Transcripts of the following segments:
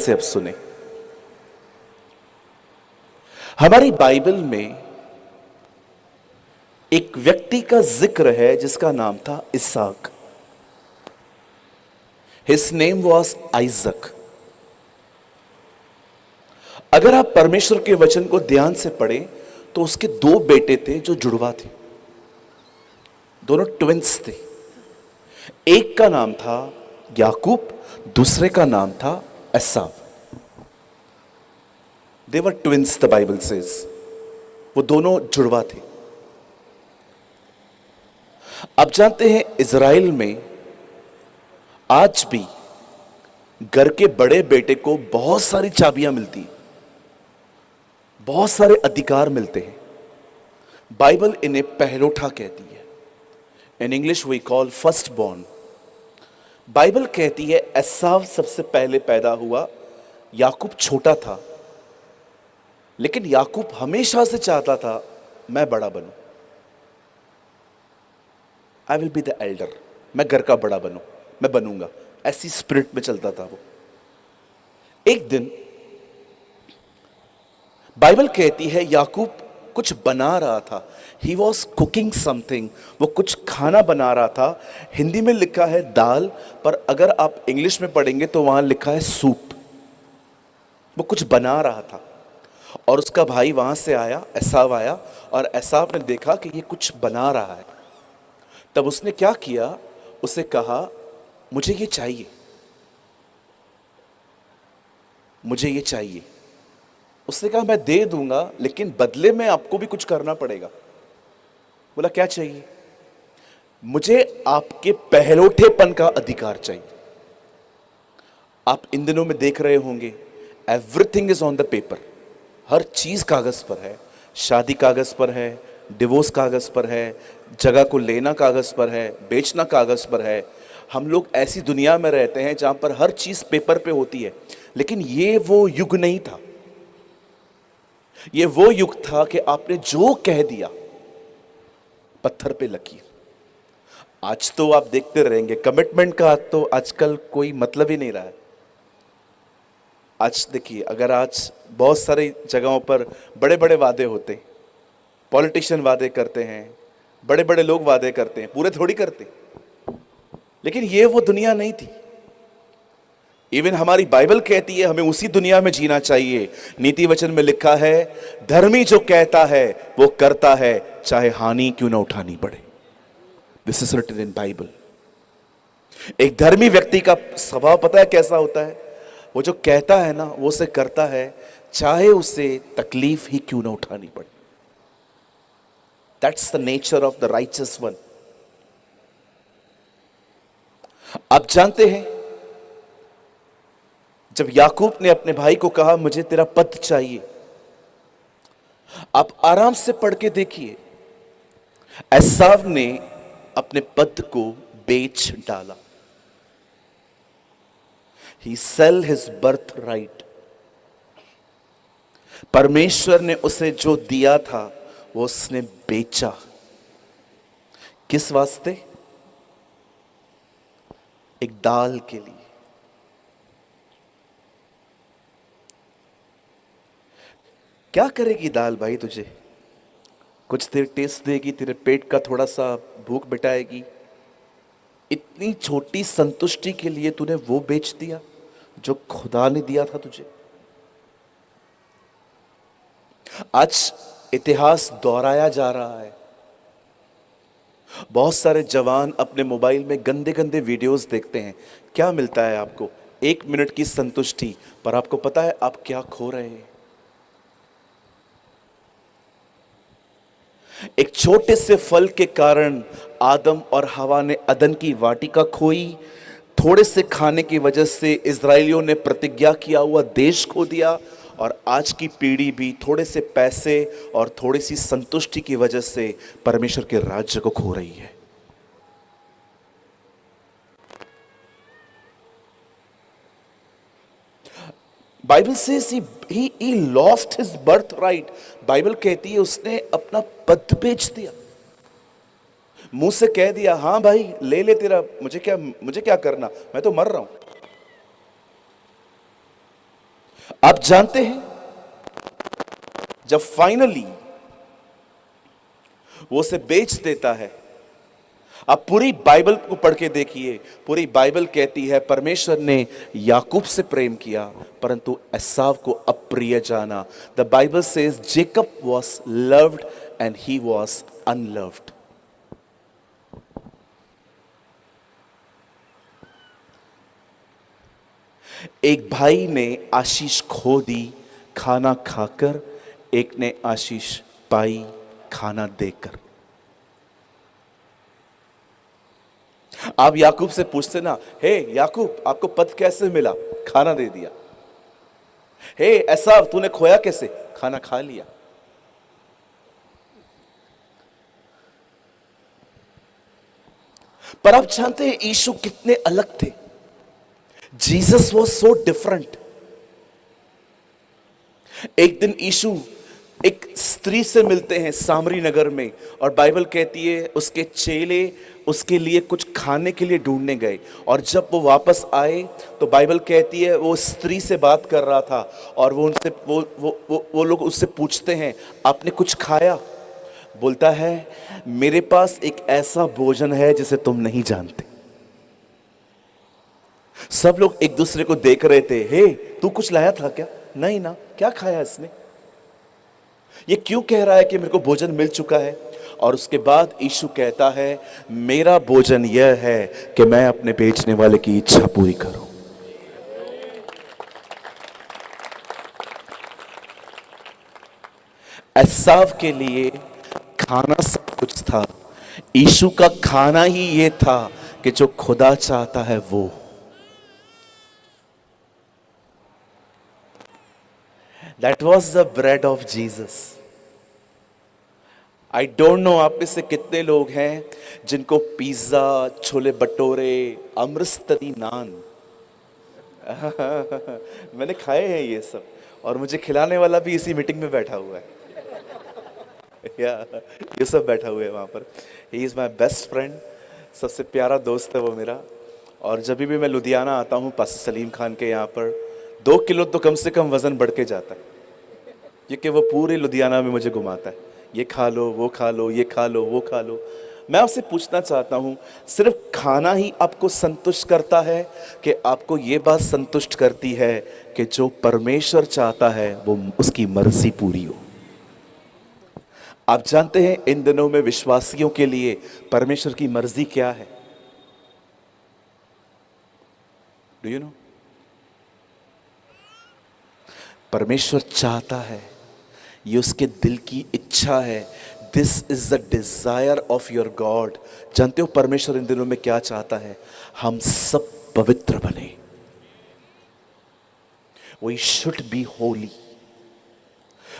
से अब सुने। हमारी बाइबल में एक व्यक्ति का जिक्र है जिसका नाम था इसहाक। His name was Isaac. अगर आप परमेश्वर के वचन को ध्यान से पढ़ें तो उसके दो बेटे थे जो जुड़वा थे, दोनों ट्विंस थे। एक का नाम था याकूब, दूसरे का नाम था एसाव। दे वर ट्विंस, द बाइबल सेज। वो दोनों जुड़वा थे। आप जानते हैं इज़राइल में आज भी घर के बड़े बेटे को बहुत सारी चाबियां मिलती हैं, बहुत सारे अधिकार मिलते हैं। बाइबल इन्हें पहलोठा कहती है। In English we call first born. Bible कहती है एसाव सबसे पहले पैदा हुआ, याकूब छोटा था, लेकिन याकूब हमेशा से चाहता था मैं बड़ा बनूं। I will be the elder, मैं घर का बड़ा बनूं, मैं बनूंगा, ऐसी स्पिरिट में चलता था वो। एक दिन बाइबल कहती है याकूब कुछ बना रहा था। ही वॉज कुकिंग समथिंग, वो कुछ खाना बना रहा था। हिंदी में लिखा है दाल, पर अगर आप इंग्लिश में पढ़ेंगे तो वहां लिखा है सूप। वो कुछ बना रहा था और उसका भाई वहां से आया, एसाव आया, और एसाव ने देखा कि ये कुछ बना रहा है। तब उसने क्या किया, उसे कहा मुझे ये चाहिए, मुझे ये चाहिए। उसने कहा मैं दे दूंगा, लेकिन बदले में आपको भी कुछ करना पड़ेगा। बोला क्या चाहिए? मुझे आपके पहलोठेपन का अधिकार चाहिए। आप इन दिनों में देख रहे होंगे everything is on the paper. हर चीज कागज पर है। शादी कागज पर है, डिवोर्स कागज पर है, जगह को लेना कागज पर है, बेचना कागज पर है। हम लोग ऐसी दुनिया में रहते हैं जहां पर हर चीज पेपर पे होती है। लेकिन ये वो युग नहीं था। ये वो युग था कि आपने जो कह दिया पत्थर पे लकीर। आज तो आप देखते रहेंगे कमिटमेंट का तो आजकल कोई मतलब ही नहीं रहा है। आज देखिए, अगर आज बहुत सारी जगहों पर बड़े बड़े वादे होते हैं, पॉलिटिशियन वादे करते हैं, बड़े बड़े लोग वादे करते हैं, पूरे थोड़ी करते। लेकिन ये वो दुनिया नहीं थी। इवन हमारी बाइबल कहती है हमें उसी दुनिया में जीना चाहिए। नीति वचन में लिखा है धर्मी जो कहता है वो करता है, चाहे हानि क्यों ना उठानी पड़े। This is written in Bible. एक धर्मी व्यक्ति का स्वभाव पता है कैसा होता है? वो जो कहता है ना वो उसे करता है, चाहे उसे तकलीफ ही क्यों ना उठानी पड़े। That's the nature of the righteous one. आप जानते हैं जब याकूब ने अपने भाई को कहा मुझे तेरा पद चाहिए, आप आराम से पढ़ के देखिए, एसाव ने अपने पद को बेच डाला। He sell his birthright। परमेश्वर ने उसे जो दिया था वो उसने बेचा। किस वास्ते? एक दाल के लिए। क्या करेगी दाल भाई तुझे? कुछ देर टेस्ट देगी, तेरे पेट का थोड़ा सा भूख मिटाएगी। इतनी छोटी संतुष्टि के लिए तूने वो बेच दिया जो खुदा ने दिया था तुझे। आज इतिहास दोहराया जा रहा है। बहुत सारे जवान अपने मोबाइल में गंदे गंदे वीडियोस देखते हैं। क्या मिलता है आपको? 1 मिनट की संतुष्टि, पर आपको पता है आप क्या खो रहे हैं? एक छोटे से फल के कारण आदम और हवा ने अदन की वाटिका खोई। थोड़े से खाने की वजह से इजरायलियों ने प्रतिज्ञा किया हुआ देश खो दिया। और आज की पीढ़ी भी थोड़े से पैसे और थोड़ी सी संतुष्टि की वजह से परमेश्वर के राज्य को खो रही है। बाइबल से he lost his birthright। Bible कहती है उसने अपना पद बेच दिया। मुंह से कह दिया हाँ भाई ले ले तेरा, मुझे क्या करना, मैं तो मर रहा हूं। आप जानते हैं, जब फाइनली वो उसे बेच देता है, आप पूरी बाइबल को पढ़ के देखिए, पूरी बाइबल कहती है परमेश्वर ने याकूब से प्रेम किया परंतु एसाव को अप्रिय जाना। The Bible says Jacob was loved and he was unloved. एक भाई ने आशीष खो दी खाना खाकर, एक ने आशीष पाई खाना देकर। आप याकूब से पूछते ना, हे याकूब आपको पद कैसे मिला? खाना दे दिया। हे एसाव तूने खोया कैसे? खाना खा लिया। पर आप जानते हैं यीशु कितने अलग थे? Jesus was so different. एक दिन यीशु एक स्त्री से मिलते हैं सामरी नगर में, और बाइबल कहती है उसके चेले उसके लिए कुछ खाने के लिए ढूंढने गए, और जब वो वापस आए तो बाइबल कहती है वो स्त्री से बात कर रहा था, और वो उनसे वो लोग उससे पूछते हैं आपने कुछ खाया? बोलता है मेरे पास एक ऐसा भोजन है जिसे तुम नहीं जानते। सब लोग एक दूसरे को देख रहे थे, हे तू कुछ लाया था क्या? नहीं ना, क्या खाया इसने? ये क्यों कह रहा है कि मेरे को भोजन मिल चुका है? और उसके बाद यीशु कहता है मेरा भोजन यह है कि मैं अपने बेचने वाले की इच्छा पूरी करूं। एसाव के लिए खाना सब कुछ था, यीशु का खाना ही ये था कि जो खुदा चाहता है वो। That was the bread of Jesus. I don't know आप में से कितने लोग हैं जिनको पिज्जा, छोले भटूरे, अमृतसरी नान मैंने खाए हैं ये सब, और मुझे खिलाने वाला भी इसी मीटिंग में बैठा हुआ है या ये सब बैठा हुआ है वहाँ पर। He is my best friend, सबसे प्यारा दोस्त है वो मेरा। और जब भी मैं लुधियाना आता हूँ पास्टर सलीम खान के यहाँ पर, 2 किलो तो कम से कम वजन बढ़ के जाता है, क्योंकि वो पूरे लुधियाना में मुझे घुमाता है, ये खा लो वो खा लो, ये खा लो वो खा लो। मैं आपसे पूछना चाहता हूँ, सिर्फ खाना ही आपको संतुष्ट करता है कि आपको ये बात संतुष्ट करती है कि जो परमेश्वर चाहता है वो उसकी मर्जी पूरी हो? आप जानते हैं इन दिनों में विश्वासियों के लिए परमेश्वर की मर्जी क्या है? Do you know? परमेश्वर चाहता है, ये उसके दिल की इच्छा है। This is the desire of your God. जानते हो परमेश्वर इन दिनों में क्या चाहता है? हम सब पवित्र बने। We should be holy.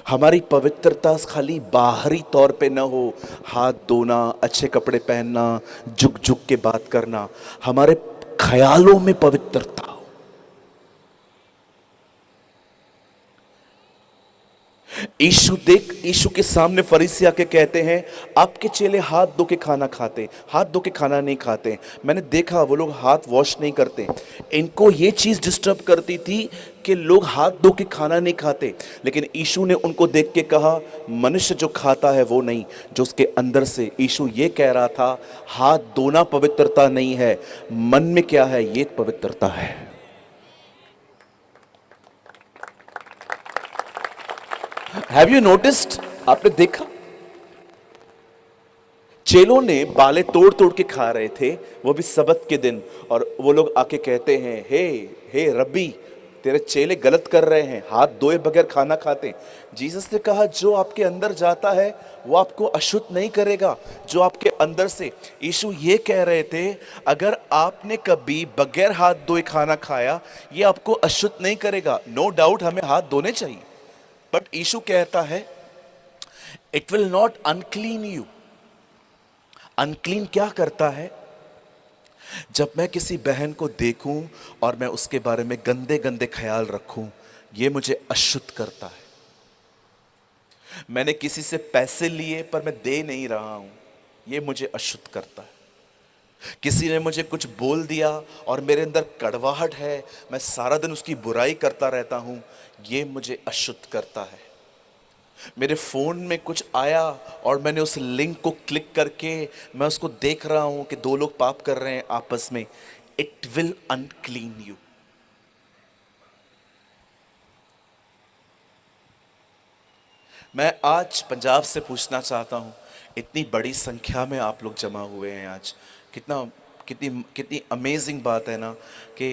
हमारी पवित्रता खाली बाहरी तौर पे ना हो, हाथ धोना, अच्छे कपड़े पहनना, झुक झुक के बात करना, हमारे ख्यालों में पवित्रता। यीशु के सामने फरीसी आके कहते हैं आपके चेले हाथ धो के खाना खाते, हाथ धो के खाना नहीं खाते। मैंने देखा वो लोग हाथ वॉश नहीं करते। इनको ये चीज डिस्टर्ब करती थी कि लोग हाथ धो के खाना नहीं खाते, लेकिन यीशु ने उनको देख के कहा मनुष्य जो खाता है वो नहीं, जो उसके अंदर से। यीशु ये कह रहा था हाथ धोना पवित्रता नहीं है, मन में क्या है ये पवित्रता है। Have you noticed? आपने देखा चेलों ने बाले तोड़ तोड़ के खा रहे थे, वो भी सबत के दिन, और वो लोग आके कहते हैं हे रब्बी तेरे चेले गलत कर रहे हैं, हाथ धोए बगैर खाना खाते। जीसस ने कहा जो आपके अंदर जाता है वो आपको अशुद्ध नहीं करेगा, जो आपके अंदर से। यीशु ये कह रहे थे अगर आपने कभी बगैर हाथ धोए खाना खाया ये आपको अशुद्ध नहीं करेगा। नो डाउट हमें हाथ धोने चाहिए, बट यीशु कहता है it will not unclean you. Unclean क्या करता है? जब मैं किसी बहन को देखूं और मैं उसके बारे में गंदे गंदे ख्याल रखूं, ये मुझे अशुद्ध करता है। मैंने किसी से पैसे लिए पर मैं दे नहीं रहा हूं, ये मुझे अशुद्ध करता है। किसी ने मुझे कुछ बोल दिया और मेरे अंदर कड़वाहट है, मैं सारा दिन उसकी बुराई करता रहता हूं, ये मुझे अशुद्ध करता है। मेरे फोन में कुछ आया और मैंने उस लिंक को क्लिक करके मैं उसको देख रहा हूं कि दो लोग पाप कर रहे हैं आपस में, इट विल अनक्लीन यू। मैं आज पंजाब से पूछना चाहता हूं, इतनी बड़ी संख्या में आप लोग जमा हुए हैं आज, कितना कितनी कितनी अमेजिंग बात है ना कि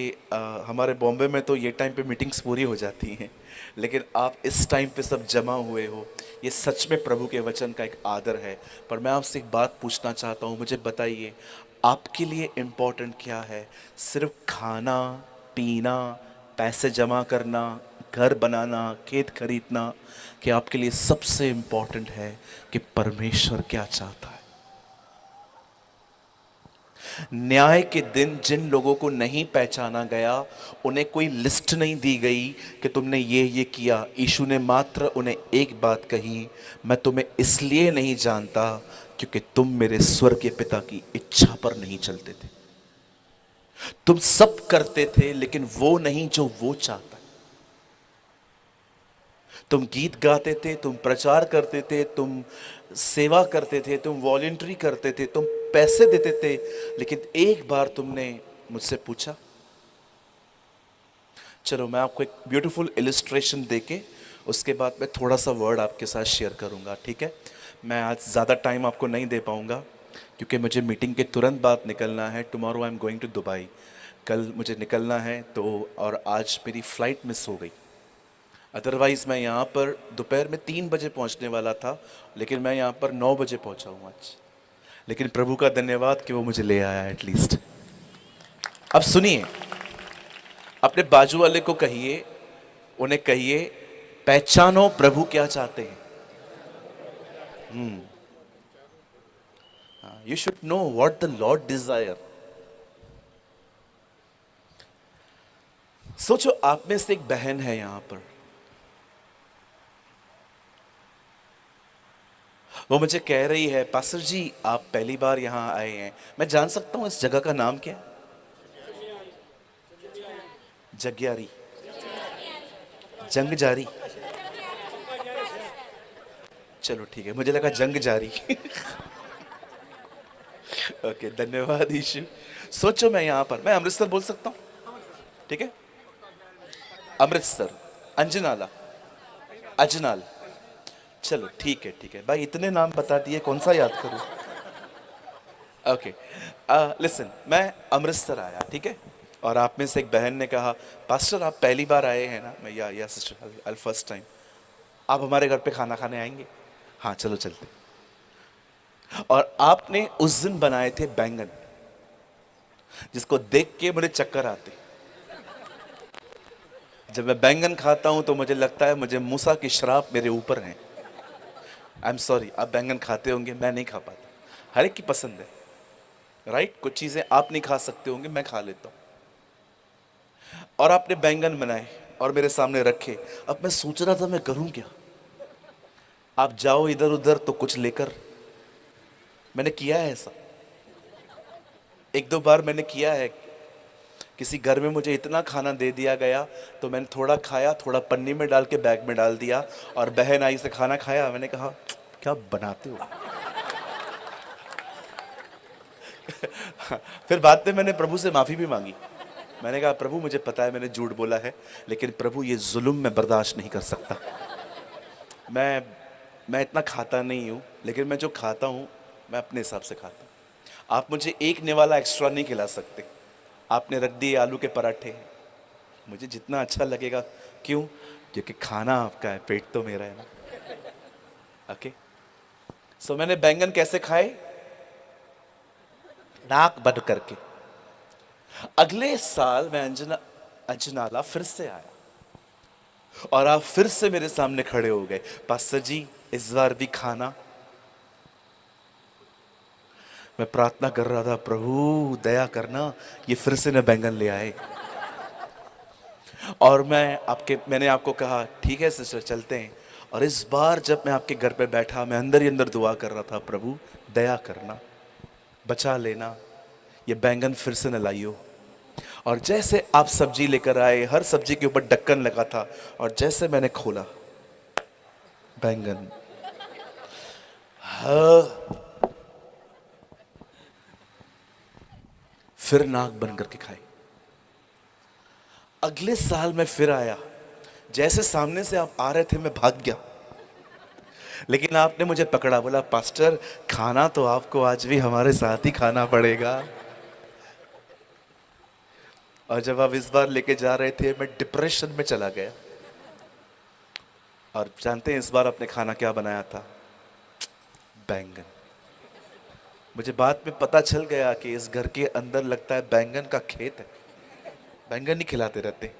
हमारे बॉम्बे में तो ये टाइम पे मीटिंग्स पूरी हो जाती हैं, लेकिन आप इस टाइम पे सब जमा हुए हो, ये सच में प्रभु के वचन का एक आदर है। पर मैं आपसे एक बात पूछना चाहता हूँ, मुझे बताइए आपके लिए इम्पोर्टेंट क्या है? सिर्फ खाना पीना, पैसे जमा करना, घर बनाना, खेत खरीदना, कि आपके लिए सबसे इम्पोर्टेंट है कि परमेश्वर क्या चाहता है? न्याय के दिन जिन लोगों को नहीं पहचाना गया, उन्हें कोई लिस्ट नहीं दी गई कि तुमने ये किया। यीशु ने मात्र उन्हें एक बात कही, मैं तुम्हें इसलिए नहीं जानता क्योंकि तुम मेरे स्वर्ग के पिता की इच्छा पर नहीं चलते थे। तुम सब करते थे लेकिन वो नहीं जो वो चाहता है। तुम गीत गाते थे, तुम प्रचार करते थे, तुम सेवा करते थे, तुम वॉलंटरी करते थे, तुम पैसे देते थे, लेकिन एक बार तुमने मुझसे पूछा? चलो मैं आपको एक ब्यूटीफुल इलिस्ट्रेशन देके उसके बाद मैं थोड़ा सा वर्ड आपके साथ शेयर करूंगा, ठीक है? मैं आज ज़्यादा टाइम आपको नहीं दे पाऊंगा क्योंकि मुझे मीटिंग के तुरंत बाद निकलना है। Tomorrow I am going to Dubai, कल मुझे निकलना है तो, और आज मेरी फ़्लाइट मिस हो गई। अदरवाइज़ मैं यहाँ पर दोपहर में 3 बजे पहुँचने वाला था, लेकिन मैं यहाँ पर 9 बजे पहुँचा हूँ आज। लेकिन प्रभु का धन्यवाद कि वो मुझे ले आया एटलीस्ट। अब सुनिए, अपने बाजू वाले को कहिए, उन्हें कहिए, पहचानो प्रभु क्या चाहते हैं। You should know what the Lord desire. सोचो आप में से एक बहन है यहां पर, वो मुझे कह रही है, पास्टर जी आप पहली बार यहां आए हैं, मैं जान सकता हूं इस जगह का नाम क्या है? जग्यारी, जंग जारी, चलो ठीक है, मुझे लगा जंग जारी। ओके, धन्यवाद यीशु। सोचो मैं यहां पर, मैं अमृतसर बोल सकता हूं, ठीक है? अमृतसर, अंजनाला, अजनाल, चलो ठीक है ठीक है भाई, इतने नाम बता दिए, कौन सा याद करूं? ओके, लिसन, मैं अमृतसर आया, ठीक है? और आप में से एक बहन ने कहा, पास्टर आप पहली बार आए हैं ना? मैं या सिस्टर, आई फर्स्ट टाइम। आप हमारे घर पे खाना खाने आएंगे? हाँ चलो चलते। और आपने उस दिन बनाए थे बैंगन, जिसको देख के मुझे चक्कर आते। जब मैं बैंगन खाता हूं तो मुझे लगता है मुझे मूसा की शराब मेरे ऊपर है। आई एम सॉरी, आप बैंगन खाते होंगे, मैं नहीं खा पाता। हर एक की पसंद है, राइट? कुछ चीजें आप नहीं खा सकते होंगे, मैं खा लेता हूं। और आपने बैंगन बनाए और मेरे सामने रखे। अब मैं सोच रहा था मैं करूं क्या? आप जाओ इधर उधर तो कुछ लेकर। मैंने किया है ऐसा, एक दो बार मैंने किया है। किसी घर में मुझे इतना खाना दे दिया गया तो मैंने थोड़ा खाया, थोड़ा पन्नी में डाल के बैग में डाल दिया, और बहन आई से खाना खाया, मैंने कहा क्या बनाते हो? फिर बाद में मैंने प्रभु से माफी भी मांगी। मैंने कहा प्रभु मुझे पता है मैंने झूठ बोला है, लेकिन प्रभु ये जुल्म मैं बर्दाश्त नहीं कर सकता। मैं इतना खाता नहीं हूँ, लेकिन मैं जो खाता हूँ मैं अपने हिसाब से खाता हूँ। आप मुझे एक निवाला एक्स्ट्रा नहीं खिला सकते। आपने रख दिए आलू के पराठे, मुझे जितना अच्छा लगेगा। क्यों? क्योंकि खाना आपका है, पेट तो मेरा है ना। ओके, सो मैंने बैंगन कैसे खाए? नाक बंद करके। अगले साल मैं अजनाला फिर से आया और आप फिर से मेरे सामने खड़े हो गए, पास्टर जी इस बार भी खाना। मैं प्रार्थना कर रहा था, प्रभु दया करना, ये फिर से न बैंगन ले आए। और मैंने आपको कहा ठीक है सिस्टर चलते हैं। और इस बार जब मैं आपके घर पे बैठा, मैं अंदर ही अंदर दुआ कर रहा था, प्रभु दया करना, बचा लेना, ये बैंगन फिर से न लाइयो। और जैसे आप सब्जी लेकर आए, हर सब्जी के ऊपर ढक्कन लगा था, और जैसे मैंने खोला बैंगन, हाँ, फिर नाक बंद करके खाई। अगले साल मैं फिर आया, जैसे सामने से आप आ रहे थे मैं भाग गया, लेकिन आपने मुझे पकड़ा, बोला पास्टर खाना तो आपको आज भी हमारे साथ ही खाना पड़ेगा। और जब आप इस बार लेके जा रहे थे, मैं डिप्रेशन में चला गया। और जानते हैं इस बार आपने खाना क्या बनाया था? बैंगन। मुझे बाद में पता चल गया कि इस घर के अंदर लगता है बैंगन का खेत है, बैंगन ही खिलाते रहते।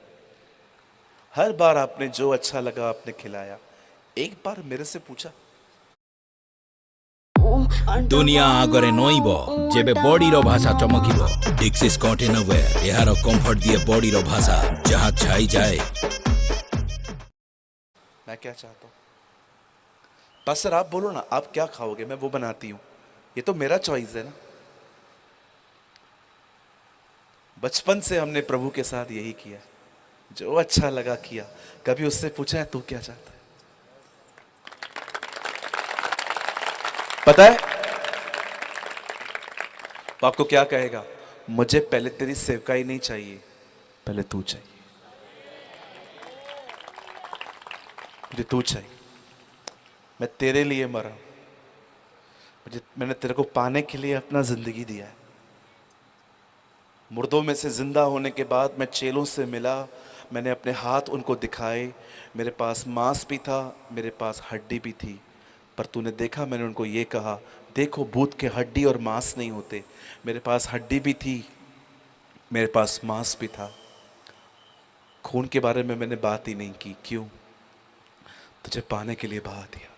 हर बार आपने जो अच्छा लगा आपने खिलाया। एक बार मेरे से पूछा, दुनिया आगरे नईब जेबे बॉडी रो भाषा चमकिब। डिक्सिस कंटेनर वेयर एहार कंफर्ट दिए बॉडी रो भाषा जहां छाई जाए। मैं क्या चाहता हूं? पास्टर आप बोलो ना, आप क्या खाओगे, मैं वो बनाती हूं। ये तो मेरा चॉइस है ना। बचपन से हमने प्रभु के साथ यही किया, जो अच्छा लगा किया। कभी उससे पूछा है तू क्या चाहता है? पता है तो आपको क्या कहेगा? मुझे पहले तेरी सेवकाई नहीं चाहिए, पहले तू चाहिए, मुझे तू चाहिए। मैं तेरे लिए मरा, मैंने तेरे को पाने के लिए अपना जिंदगी दिया है। मुर्दों में से जिंदा होने के बाद मैं चेलों से मिला, मैंने अपने हाथ उनको दिखाए। मेरे पास मांस भी था, मेरे पास हड्डी भी थी, पर तूने देखा, मैंने उनको ये कहा, देखो भूत के हड्डी और मांस नहीं होते। मेरे पास हड्डी भी थी, मेरे पास मांस भी था। खून के बारे में मैंने बात ही नहीं की। क्यों? तुझे पाने के लिए बहा दिया।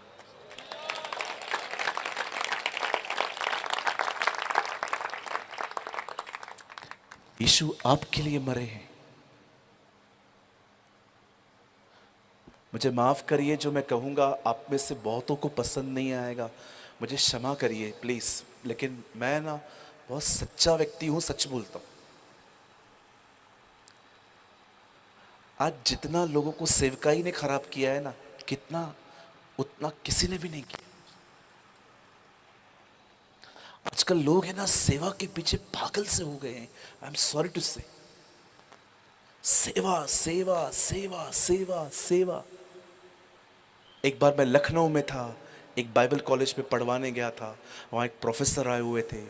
यीशु आपके लिए मरे हैं। मुझे माफ करिए जो मैं कहूंगा आप में से बहुतों को पसंद नहीं आएगा, मुझे क्षमा करिए प्लीज, लेकिन मैं ना बहुत सच्चा व्यक्ति हूं, सच बोलता हूं। आज जितना लोगों को सेवकाई ने खराब किया है ना, कितना उतना किसी ने भी नहीं किया। आजकल लोग है ना सेवा के पीछे पागल से हो गए हैं। आई एम सॉरी टू से, सेवा सेवा सेवा सेवा सेवा। एक बार मैं लखनऊ में था, एक बाइबल कॉलेज में पढ़वाने गया था। वहाँ एक प्रोफेसर आए हुए थे।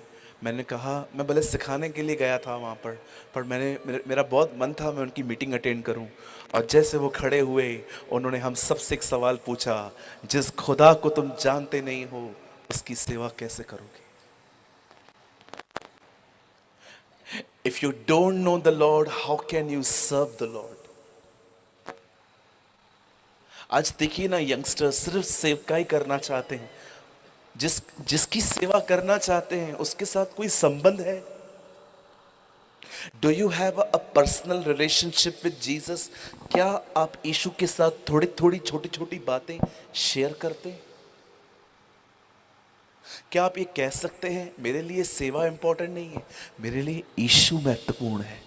मैंने कहा, मैं भले सिखाने के लिए गया था वहाँ पर मेरा बहुत मन था मैं उनकी मीटिंग अटेंड करूँ। और जैसे वो खड़े हुए, उन्होंने हम सबसे एक सवाल पूछा, जिस खुदा को तुम जानते नहीं हो उसकी सेवा कैसे करोगे? If you don't know the Lord, how can you serve the Lord? आज देखिए ना, यंगस्टर सिर्फ सेवकाई करना चाहते हैं। जिसकी सेवा करना चाहते हैं उसके साथ कोई संबंध है? Do you have a personal relationship with Jesus? क्या आप यीशु के साथ थोड़ी थोड़ी छोटी छोटी बातें शेयर करते हैं? क्या आप ये कह सकते हैं मेरे लिए सेवा इंपॉर्टेंट नहीं है, मेरे लिए यीशु महत्वपूर्ण है?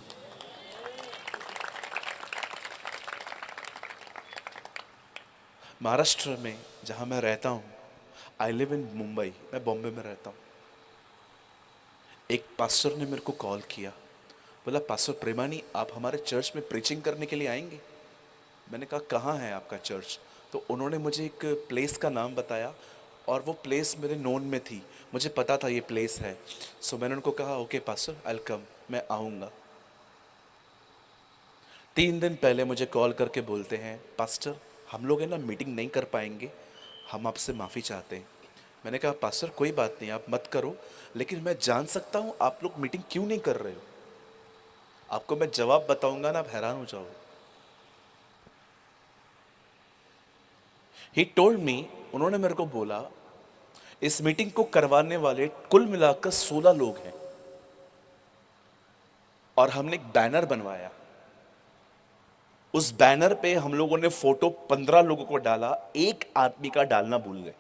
महाराष्ट्र में जहां मैं रहता हूं, आई लिव इन मुंबई, मैं बॉम्बे में रहता हूं। एक पास्टर ने मेरे को कॉल किया, बोला पास्टर प्रेमानी आप हमारे चर्च में प्रीचिंग करने के लिए आएंगे? मैंने कहा कहाँ है आपका चर्च? तो उन्होंने मुझे एक प्लेस का नाम बताया, और वो प्लेस मेरे नोन में थी, मुझे पता था ये प्लेस है। सो मैंने उनको कहा okay pastor I will come, मैं आऊँगा। 3 दिन पहले मुझे कॉल करके बोलते हैं, पास्टर हम लोग है ना मीटिंग नहीं कर पाएंगे, हम आपसे माफ़ी चाहते हैं। मैंने कहा पास्टर कोई बात नहीं, आप मत करो, लेकिन मैं जान सकता हूँ आप लोग मीटिंग क्यों नहीं कर रहे हो? आपको मैं जवाब बताऊंगा ना, आप हैरान हो जाओगे। ही टोल्ड मी, उन्होंने मेरे को बोला इस मीटिंग को करवाने वाले कुल मिलाकर 16 लोग हैं, और हमने एक बैनर बनवाया। उस बैनर पे हम लोगों ने फोटो 15 लोगों को डाला, एक आदमी का डालना भूल गए।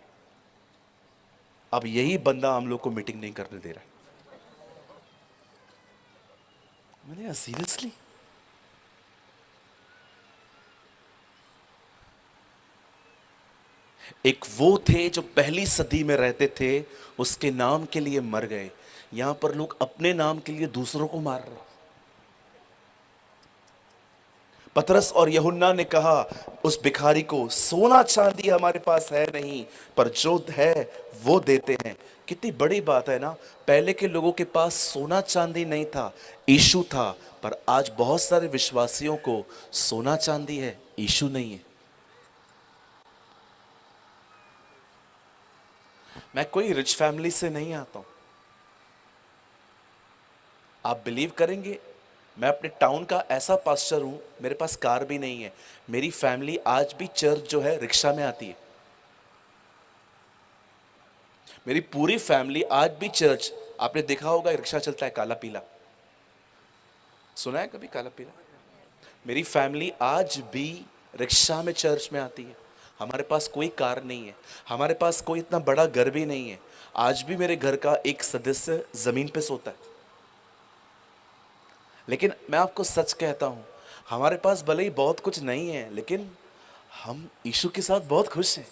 अब यही बंदा हम लोग को मीटिंग नहीं करने दे रहा है। मैंने कहा सीरियसली? एक वो थे जो पहली सदी में रहते थे, उसके नाम के लिए मर गए। यहां पर लोग अपने नाम के लिए दूसरों को मार रहे। पतरस और यूहन्ना ने कहा उस भिखारी को, सोना चांदी हमारे पास है नहीं, पर जो है वो देते हैं। कितनी बड़ी बात है ना। पहले के लोगों के पास सोना चांदी नहीं था, यीशु था। पर आज बहुत सारे विश्वासियों को सोना चांदी है, यीशु नहीं है। मैं कोई रिच फैमिली से नहीं आता हूं। आप बिलीव करेंगे, मैं अपने टाउन का ऐसा पास्टर हूं, मेरे पास कार भी नहीं है। मेरी फैमिली आज भी चर्च जो है रिक्शा में आती है। मेरी पूरी फैमिली आज भी चर्च, आपने देखा होगा रिक्शा चलता है काला पीला, सुना है कभी काला पीला? मेरी फैमिली आज भी रिक्शा में चर्च में आती है। हमारे पास कोई कार नहीं है, हमारे पास कोई इतना बड़ा घर भी नहीं है। आज भी मेरे घर का एक सदस्य जमीन पे सोता है। लेकिन मैं आपको सच कहता हूं, हमारे पास भले ही बहुत कुछ नहीं है, लेकिन हम यीशु के साथ बहुत खुश हैं।